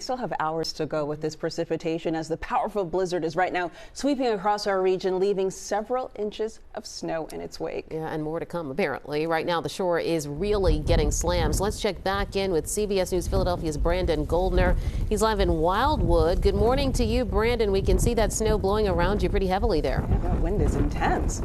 still have hours to go with this precipitation as the powerful blizzard is right now sweeping across our region, leaving several inches of snow in its wake. Yeah, and more to come apparently. Right now the shore is really getting slammed. So let's check back in with CBS News Philadelphia's Brandon Goldner. He's live in Wildwood. Good morning to you, Brandon. We can see that snow blowing around you pretty heavily there. Yeah, that wind is intense.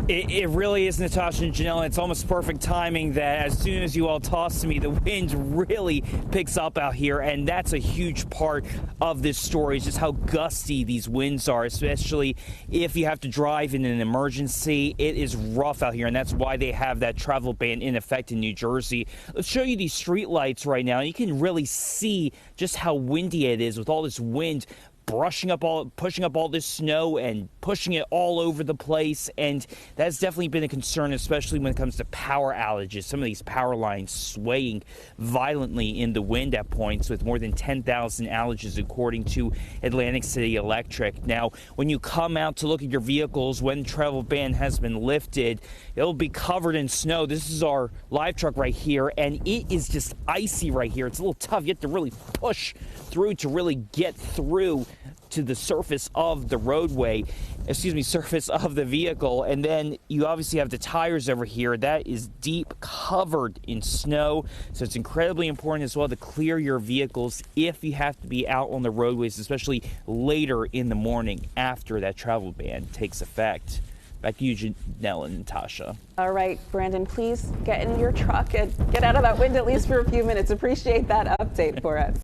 It really is, Natasha and Janelle. It's almost perfect timing that as soon as you all toss to me, the wind really picks up out here. And that's a huge part of this story, is just how gusty these winds are, especially if you have to drive in an emergency. It is rough out here, and that's why they have that travel ban in effect in New Jersey. Let's show you these street lights right now. You can really see just how windy it is with all this wind pushing up all this snow and pushing it all over the place. And that's definitely been a concern, especially when it comes to power outages. Some of these power lines swaying violently in the wind at points, with more than 10,000 outages according to Atlantic City Electric. Now, when you come out to look at your vehicles when the travel ban has been lifted, it'll be covered in snow. This is our live truck right here, and it is just icy right here. It's a little tough. You have to really push through to really get through to the surface of the roadway, surface of the vehicle. And then you obviously have the tires over here. That is deep covered in snow. So it's incredibly important as well to clear your vehicles if you have to be out on the roadways, especially later in the morning after that travel ban takes effect. Back to you, Janelle and Natasha. All right, Brandon, please get in your truck and get out of that wind at least for a few minutes. Appreciate that update for us.